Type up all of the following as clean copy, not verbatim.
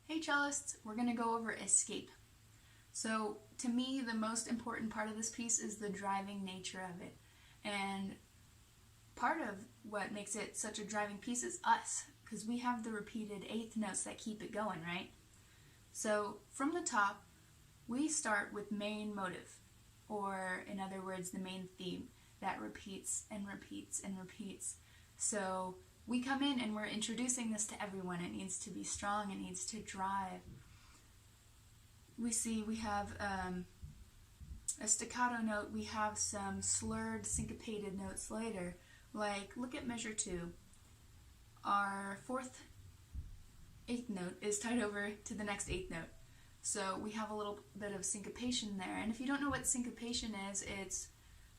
Hey cellists, we're going to go over escape. So to me, the most important part of this piece is the driving nature of it. And part of what makes it such a driving piece is us, because we have the repeated eighth notes that keep it going, right? So from the top, we start with main motive, or in other words, the main theme that repeats and repeats and repeats. So we come in and we're introducing this to everyone. It needs to be strong, it needs to drive. We see we have a staccato note, we have some slurred syncopated notes later, like look at measure 2. Our fourth eighth note is tied over to the next eighth note. So we have a little bit of syncopation there. And if you don't know what syncopation is, it's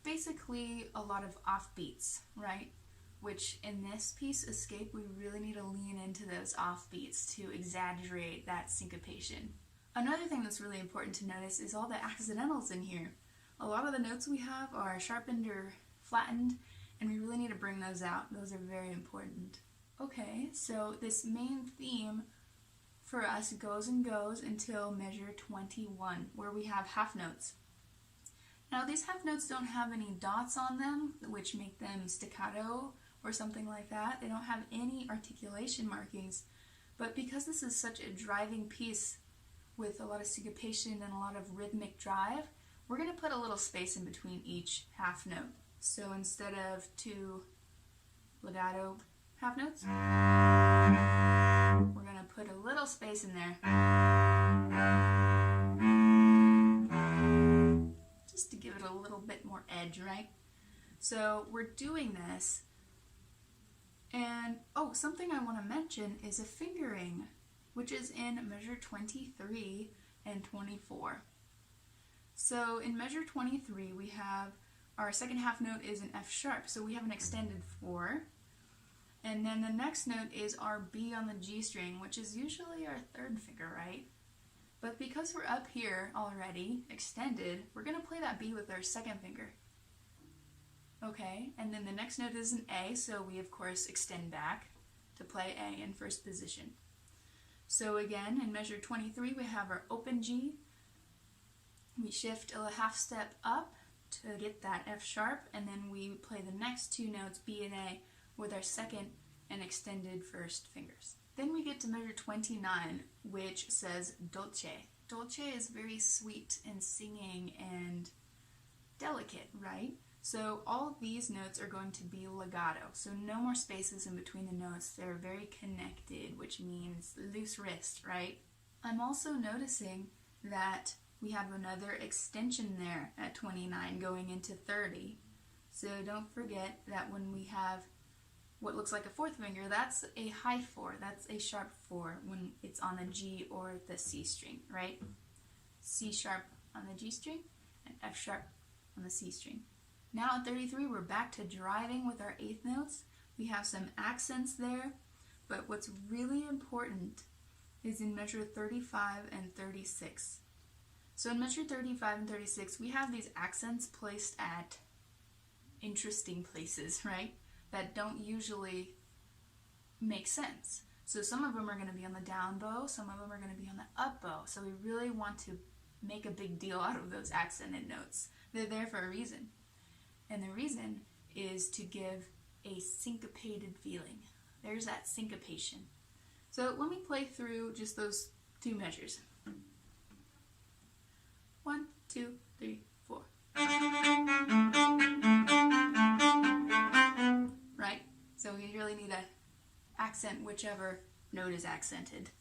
basically a lot of offbeats, right? Which in this piece, Escape, we really need to lean into those offbeats to exaggerate that syncopation. Another thing that's really important to notice is all the accidentals in here. A lot of the notes we have are sharpened or flattened, and we really need to bring those out. Those are very important. Okay, so this main theme for us goes and goes until measure 21, where we have half notes. Now these half notes don't have any dots on them, which make them staccato or something like that. They don't have any articulation markings, but because this is such a driving piece with a lot of syncopation and a lot of rhythmic drive, we're going to put a little space in between each half note. So instead of 2 legato half notes, we're going to put a little space in there just to give it a little bit more edge, right? So we're doing this, and something I want to mention is a fingering, which is in measure 23 and 24. So in measure 23 we have our second half note is an F sharp, so we have an extended 4. And then the next note is our B on the G string, which is usually our third finger, right? But because we're up here already, extended, we're going to play that B with our second finger. Okay, and then the next note is an A, so we of course extend back to play A in first position. So again, in measure 23 we have our open G. We shift a half step up to get that F sharp, and then we play the next two notes, B and A, with our second and extended first fingers. Then we get to measure 29, which says dolce. Dolce is very sweet and singing and delicate, right? So all of these notes are going to be legato, so no more spaces in between the notes. They're very connected, which means loose wrist, right? I'm also noticing that we have another extension there at 29 going into 30. So don't forget that when we have what looks like a fourth finger, that's a high 4, that's a sharp 4 when it's on the G or the C string, right? C sharp on the G string and F sharp on the C string. Now at 33 we're back to driving with our eighth notes. We have some accents there, but what's really important is in measure 35 and 36. So in measure 35 and 36 we have these accents placed at interesting places, right? That don't usually make sense. So some of them are going to be on the down bow, some of them are going to be on the up bow. So we really want to make a big deal out of those accented notes. They're there for a reason. And the reason is to give a syncopated feeling. There's that syncopation. So let me play through just those two measures. 1, 2, 3, 4. Right? So we really need to accent whichever note is accented.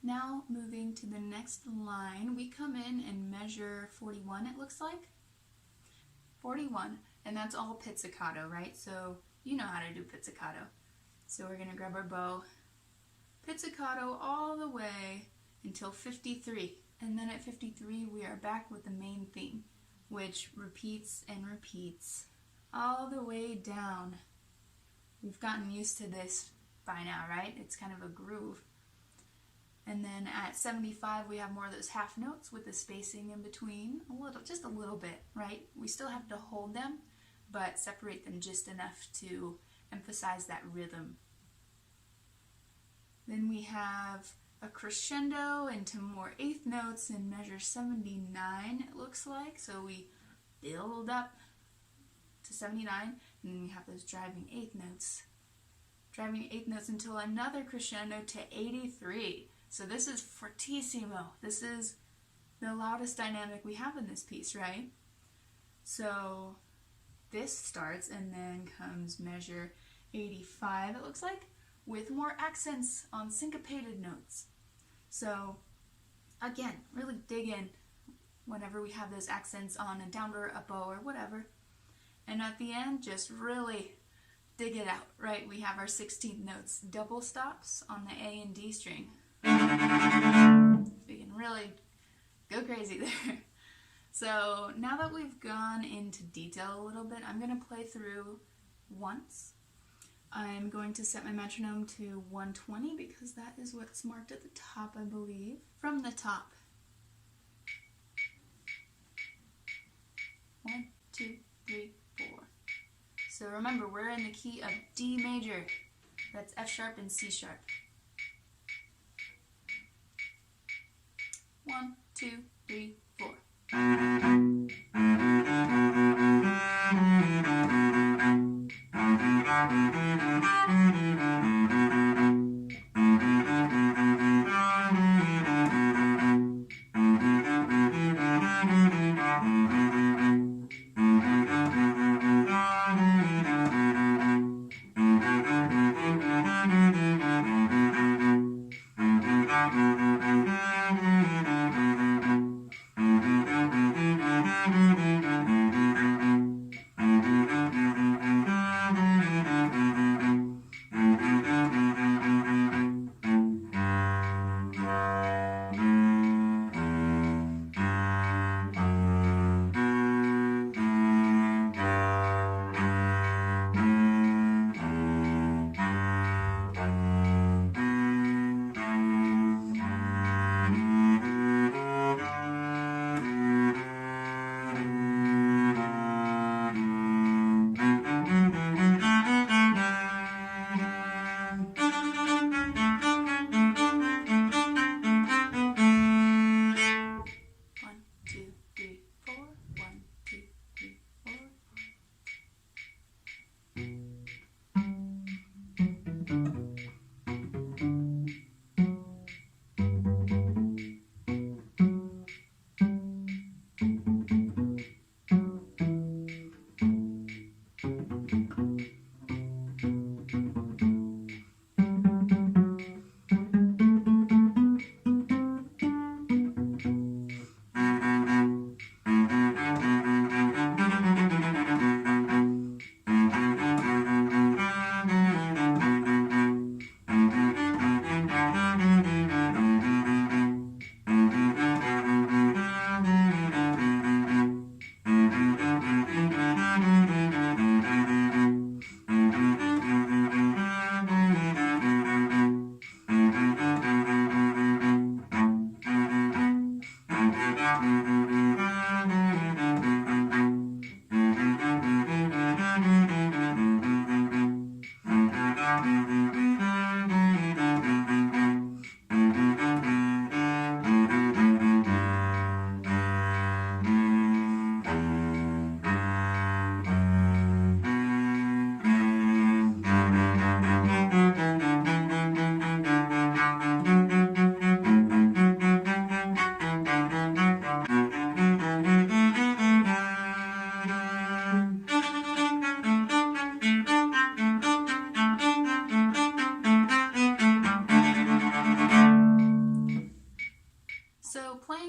Now moving to the next line, we come in and measure 41, it looks like. 41, and that's all pizzicato, right? So you know how to do pizzicato. So we're going to grab our bow, pizzicato all the way until 53. And then at 53 we are back with the main theme, which repeats and repeats all the way down. We've gotten used to this by now, right? It's kind of a groove. And then at 75 we have more of those half notes with the spacing in between, just a little bit, right? We still have to hold them, but separate them just enough to emphasize that rhythm. Then we have a crescendo into more eighth notes in measure 79, it looks like. So we build up to 79, and then we have those driving eighth notes until another crescendo to 83. So this is fortissimo. This is the loudest dynamic we have in this piece, right? So this starts, and then comes measure 85, it looks like, with more accents on syncopated notes. So again, really dig in whenever we have those accents on a down or a bow or whatever. And at the end, just really dig it out, right? We have our 16th notes, double stops on the A and D string. We can really go crazy there. So now that we've gone into detail a little bit, I'm going to play through once. I'm going to set my metronome to 120 because that is what's marked at the top, I believe. From the top. 1, 2, 3, 4. So remember, we're in the key of D major. That's F sharp and C sharp. 1, 2, 3, 4.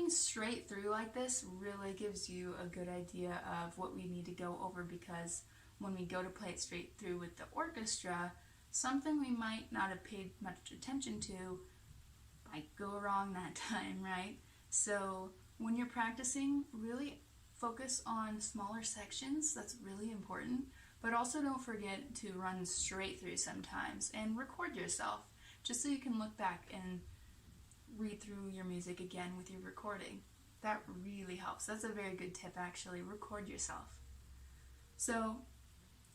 Straight through like this really gives you a good idea of what we need to go over, because when we go to play it straight through with the orchestra, something we might not have paid much attention to might go wrong that time, right? So when you're practicing, really focus on smaller sections. That's really important. But also don't forget to run straight through sometimes and record yourself, just so you can look back and read through your music again with your recording. That really helps. That's a very good tip, actually. Record yourself. So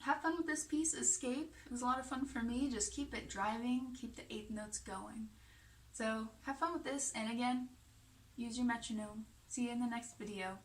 have fun with this piece, Escape. It was a lot of fun for me. Just keep it driving, keep the eighth notes going. So have fun with this, and again, use your metronome. See you in the next video.